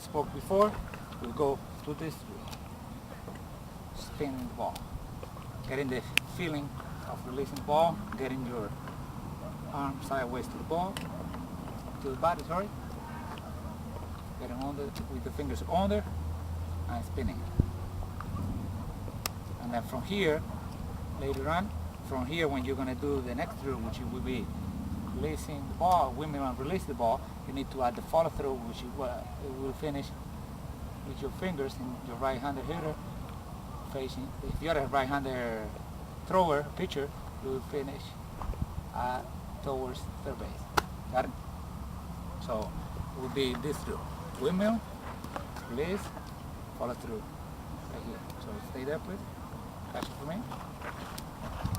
spoke before, we'll go through this drill. Spinning the ball. Getting the feeling of releasing the ball, getting your arm sideways to the ball, to the body, sorry. Getting under with the fingers under and spinning. And then from here, later on, from here when you're going to do the next drill, which will be releasing the ball, windmill and release the ball, you need to add the follow through, which will finish with your fingers in your right-handed hitter facing. If you're a right-handed thrower, pitcher, you will finish towards third base. Got it? So it will be this drill. Windmill, release, follow through right here. So stay there please. Catch it for me.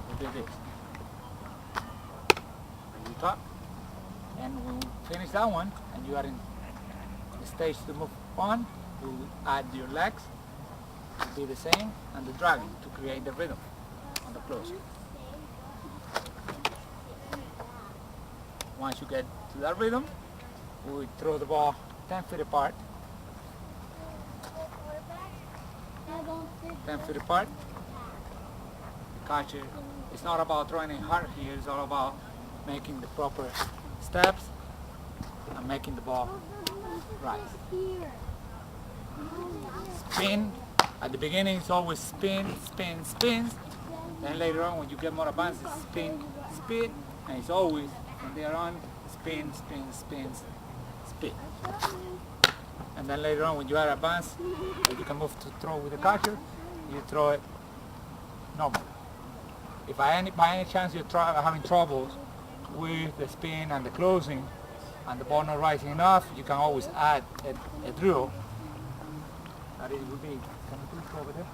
We'll do this. You top. And we'll finish that one and you are in the stage to move on. We'll add your legs. It'll be the same and the dragging to create the rhythm on the close. Once you get to that rhythm, we throw the ball 10 feet apart. 10 feet apart. The catcher, it's not about throwing it hard here, it's all about making the proper steps and making the ball rise. Spin. At the beginning it's always spin, spin, spins. Then later on when you get more advanced it's spin, spin. And it's always from there on spin, spin, spins, spin. And then later on when you are advanced, you can move to throw with the catcher, you throw it normally. If by any chance you're having troubles with the spin and the closing and the ball not rising enough, you can always add a drill. That it will be, can you please go over there?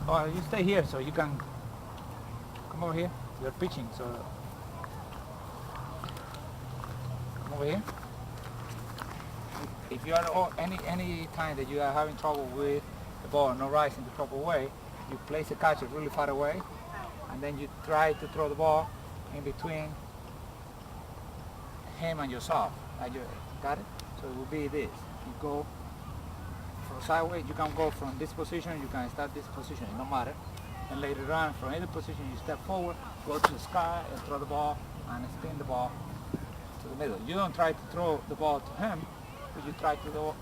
Oh, you stay here so you can come over here. You're pitching, so come over here. If you are any time that you are having trouble with the ball not rising the proper way, you place the catcher really far away, and then you try to throw the ball in between him and yourself. Got it? So it will be this. You go from sideways, you can go from this position, you can start this position, it don't matter. And later on, from any position, you step forward, go to the sky, and throw the ball, and spin the ball to the middle. You don't try to throw the ball to him, but you try to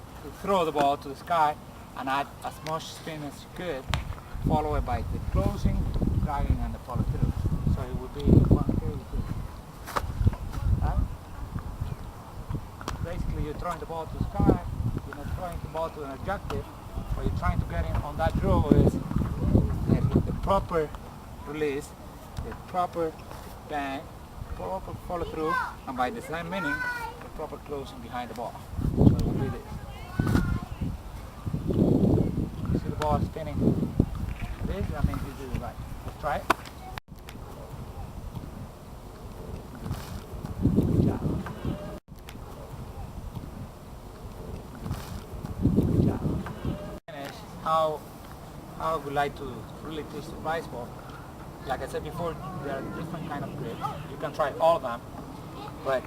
throw the ball to the sky and add as much spin as you could, followed by the closing, dragging, and the follow through. So it will be 1, 2, 3. Right? Basically, you're throwing the ball to the sky, you're not throwing the ball to an objective. What you're trying to get in on that drill is the proper release, the proper bang, proper follow through, and by the same meaning, the proper closing behind the ball. So it will be this. You see the ball spinning this, that means you do it right. Let's try it. Good job. Good job. Finish how I would like to really teach the baseball. Like I said before, there are different kind of grips. You can try all of them, but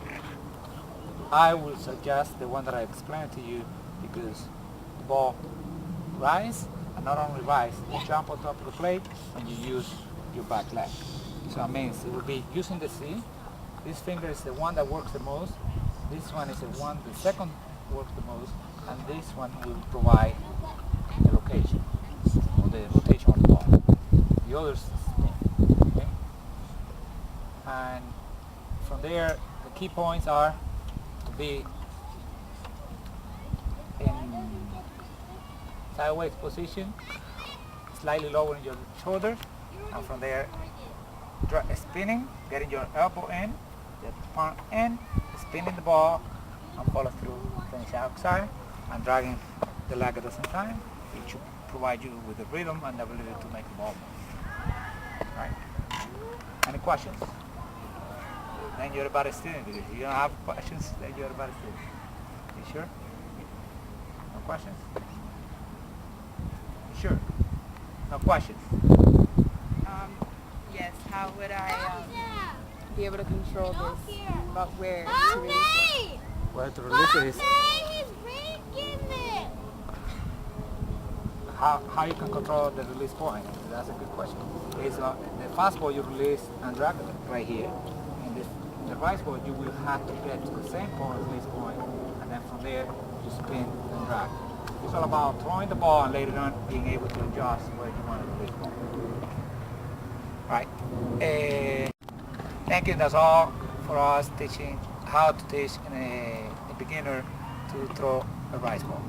I would suggest the one that I explained to you because the ball rise, and not only rise, you jump on top of the plate and you use your back leg. So that means it will be using the C. This finger is the one that works the most. This one is the second works the most, and this one will provide the location, or the rotation of the ball. The others spin. Okay? And from there, the key points are to be in sideways position, slightly lowering your shoulder, and from there spinning, getting your elbow in, your palm in, spinning the ball, and follow through, finish outside, and dragging the leg at the same time, which will provide you with the rhythm and the ability to make the ball move. Right? Any questions? Then you're about a student. If you don't have questions, then you're about a student. You sure? No questions? You sure? No questions? Yes. How would I be able to control this? About where to release it? way to release it is how you can control the release point. That's a good question. It's the fastball you release and drag it right here. And the rice ball you will have to get to the same point, release point, and then from there you spin and drag. It's all about throwing the ball and later on being able to adjust where you want to release the ball. Right. Thank you. That's all for us teaching how to teach a beginner to throw a rice ball.